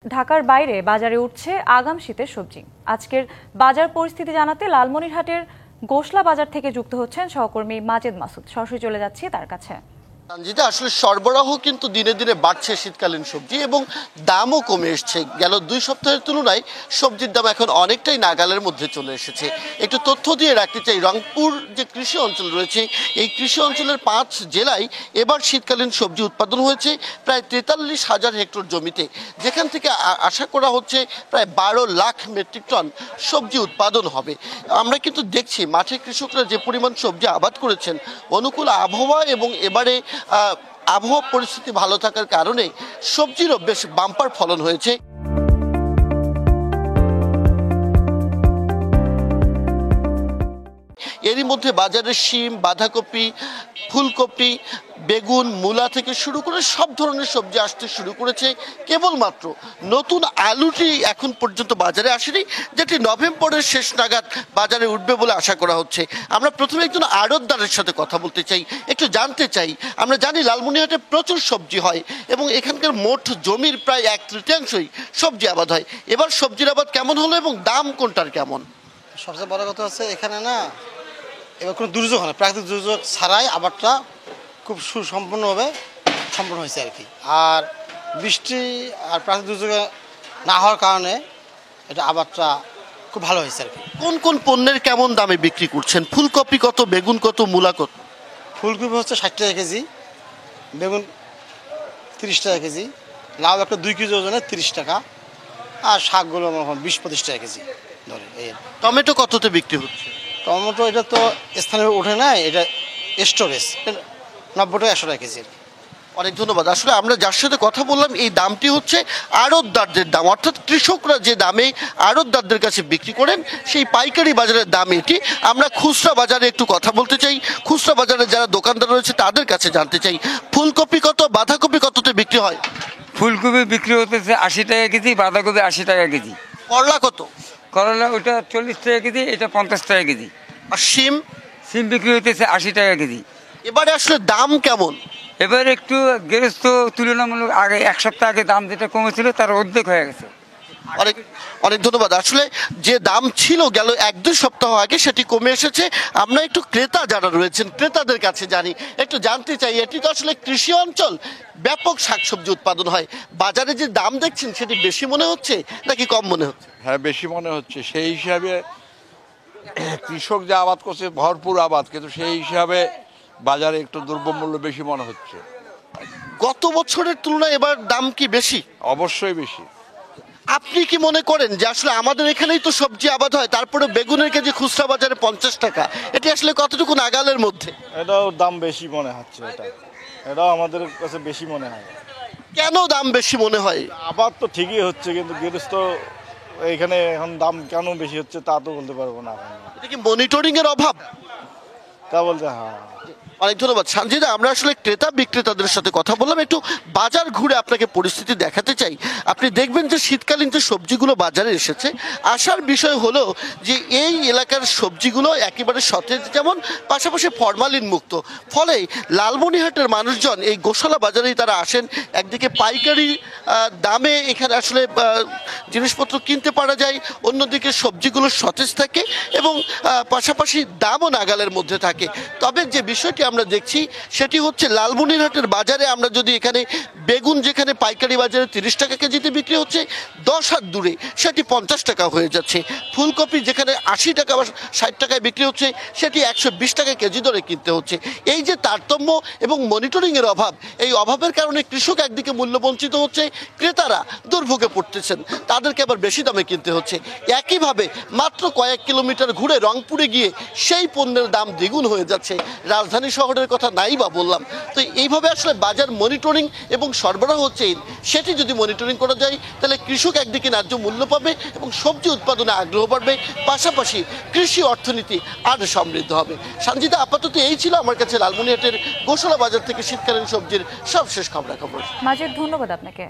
ঢাকার বাইরে বাজারে উঠছে আগাম শীতের সবজি। আজকের বাজার পরিস্থিতি জানাতে লালমনিরহাটের গোশলা বাজার থেকে যুক্ত হচ্ছেন সহকর্মী মাজেদ মাসুদ। সরাসরি চলে যাচ্ছি তার কাছে। যেটা আসলে সরবরাহ কিন্তু দিনে দিনে বাড়ছে শীতকালীন সবজি এবং দামও কমে এসছে। গেল 2 সপ্তাহের তুলনায় সবজির দাম এখন অনেকটাই নাগালের মধ্যে চলে এসেছে। একটু তথ্য দিয়ে রাখতে চাই, রংপুর যে কৃষি অঞ্চল রয়েছে এই কৃষি অঞ্চলের 5 জেলায় এবার শীতকালীন সবজি উৎপাদন হয়েছে প্রায় 43,000 হেক্টর জমিতে, যেখান থেকে আশা করা হচ্ছে প্রায় 12 লাখ মেট্রিক টন সবজি উৎপাদন হবে। আমরা কিন্তু দেখছি মাঠে কৃষকরা যে পরিমাণ সবজি আবাদ করেছেন, অনুকূল আবহাওয়া এবং এবারে আবহাওয়া পরিস্থিতি ভালো থাকার কারণে সবজিরও বেশ বাম্পার ফলন হয়েছে। এরই মধ্যে বাজারে শিম, বাঁধাকপি, ফুলকপি, বেগুন, মূলা থেকে শুরু করে সব ধরনের সবজি আসতে শুরু করেছে। কেবলমাত্র নতুন আলুটি এখন পর্যন্ত বাজারে আসেনি, যেটি নভেম্বরের শেষ নাগাদ বাজারে উঠবে বলে আশা করা হচ্ছে। আমরা প্রথমে একজন আড়তদারের সাথে কথা বলতে চাই, একটু জানতে চাই। আমরা জানি লালমনিরহাটে প্রচুর সবজি হয় এবং এখানকার মোট জমির প্রায় 1/3 সবজি আবাদ হয়। এবার সবজির আবাদ কেমন হলো এবং দাম কোনটার কেমন? সবচেয়ে বড় কথা হচ্ছে এখানে না এবার কোনো দুর্যোগ হয় না, প্রাকৃতিক দুর্যোগ ছাড়াই আবারটা খুব সুসম্পন্নভাবে সম্পন্ন হয়েছে আর কি। আর বৃষ্টি আর প্রাকৃতিক দুর্যোগ না হওয়ার কারণে এটা আবারটা খুব ভালো হয়েছে আর কি। কোন কোন পণ্যের কেমন দামে বিক্রি করছেন? ফুলকপি কত, বেগুন কত, মূলা কত? ফুলকপি হচ্ছে 60 টাকা কেজি, বেগুন 30 টাকা কেজি, লাউ একটা 2 কেজি ওজনে 30 টাকা, আর শাকগুলো 20-25 টাকা কেজি ধরে। এই টমেটো কততে বিক্রি হচ্ছে? টমেটো এটা তো স্থানীয় ওঠে না, এটা স্টোরেজ 90 টাকা 100 টাকা কেজি। অনেক ধন্যবাদ। আসলে আমরা যার সাথে কথা বললাম এই দামটি হচ্ছে আড়তদারদের দাম, অর্থাৎ কৃষকরা যে দামে আড়তদারদের কাছে বিক্রি করেন সেই পাইকারি বাজারের দাম এটি। আমরা খুচরা বাজারে একটু কথা বলতে চাই, খুচরা বাজারে যারা দোকানদার রয়েছে তাদের কাছে জানতে চাই। ফুলকপি কত, বাঁধাকপি কততে বিক্রি হয়? ফুলকপি বিক্রি হতেছে 80 টাকা কেজি, বাঁধাকপি 80 টাকা কেজি। করলা কত? করলা ওইটা 40 টাকা কেজি, এটা 50 টাকা কেজি। আর শিম? সিম বিক্রি হতেছে 80 টাকা কেজি। এবারে আসলে দাম কেমন? এবার একটু গেরস্ত তুলনামূলক আগে 1 সপ্তাহ আগে দাম যেটা কমেছিল তার অর্ধেক হয়ে গেছে। অনেক অনেক ধন্যবাদ। আসলে যে দাম ছিল গেল 1-2 সপ্তাহ আগে সেটি কমে এসেছে। আমরা একটু ক্রেতা যারা রয়েছেন ক্রেতাদের কাছে জানি, একটু জানতে চাই। এটি তো আসলে কৃষি অঞ্চল, ব্যাপক শাকসবজি উৎপাদন হয়। বাজারে যে দাম দেখছেন সেটি বেশি মনে হচ্ছে নাকি কম মনে হচ্ছে? হ্যাঁ, বেশি মনে হচ্ছে। সেই হিসাবে কৃষক যে আবাদ করছে ভরপুর আবাদ, কিন্তু সেই হিসাবে বাজারে একটু দ্রব্যমূল্য বেশি মনে হচ্ছে। গত বছরের তুলনায় এবার দাম কি বেশি? অবশ্যই বেশি। আপনি কি মনে করেন যে আসলে আমাদের এখানেই তো সবজি আবাদ হয়, তারপরে বেগুনের কেজি খুচরা বাজারে 50 টাকা, এটি আসলে কতটুকু নাগালের মধ্যে? এটাও দাম বেশি মনে হচ্ছে, এটাও আমাদের কাছে বেশি মনে হয়। কেন দাম বেশি মনে হয়? আবাদ তো ঠিকই হচ্ছে, কিন্তু গৃহস্থ এখানে এখন দাম কেন বেশি হচ্ছে তা তো বলতে পারবো না। এটা কি মনিটরিং এর অভাব? তা বলতে হ্যাঁ। অনেক ধন্যবাদ সানজিদা। আমরা আসলে ক্রেতা বিক্রেতাদের সাথে কথা বললাম, একটু বাজার ঘুরে আপনাকে পরিস্থিতি দেখাতে চাই। আপনি দেখবেন যে শীতকালীন যে সবজিগুলো বাজারে এসেছে, আসার বিষয় হলো যে এই এলাকার সবজিগুলো একেবারে সতেজ, যেমন পাশাপাশি ফরমালিন মুক্ত। ফলে লালমনিরহাটের মানুষজন এই গোশালা বাজারেই তারা আসেন। একদিকে পাইকারি দামে এখানে আসলে জিনিসপত্র কিনতে পারা যায়, অন্যদিকে সবজিগুলো সতেজ থাকে এবং পাশাপাশি দামও নাগালের মধ্যে থাকে। তবে যে বিষয়টি আমরা দেখছি সেটি হচ্ছে লালমনিরহাটের বাজারে আমরা যদি এখানে বেগুন যেখানে পাইকারি বাজারে 30 টাকা কেজিতে বিক্রি হচ্ছে, 10 হাত দূরে সেটি 50 টাকা হয়ে যাচ্ছে। ফুলকপি যেখানে 80 টাকা বা 60 টাকায় বিক্রি হচ্ছে সেটি 120 টাকা কেজি দরে কিনতে হচ্ছে। এই যে তারতম্য এবং মনিটরিংয়ের অভাব, এই অভাবের কারণে কৃষক একদিকে মূল্যবঞ্চিত হচ্ছে, ক্রেতারা দুর্ভোগে পড়তেছেন, তাদেরকে আবার বেশি দামে কিনতে হচ্ছে। একইভাবে মাত্র কয়েক কিলোমিটার ঘুরে রংপুরে গিয়ে সেই পণ্যের দাম দ্বিগুণ হয়ে যাচ্ছে। রাজধানী শহরের কথা নাই বা বললাম। তো এইভাবে আসলে বাজার মনিটরিং এবং সরবরাহ হচ্ছে, সেটি যদি মনিটরিং করা যায় তাহলে কৃষক একদিকে ন্যায্য মূল্য পাবে এবং সবজি উৎপাদনে আগ্রহ বাড়বে, পাশাপাশি কৃষি অর্থনীতি আরও সমৃদ্ধ হবে। সানজিদা, আপাতত এই ছিল আমার কাছে লালমনিরহাটের গোশালা বাজার থেকে শীতকালীন সবজির সবশেষ খবরাখবর। মাজেদ, ধন্যবাদ আপনাকে।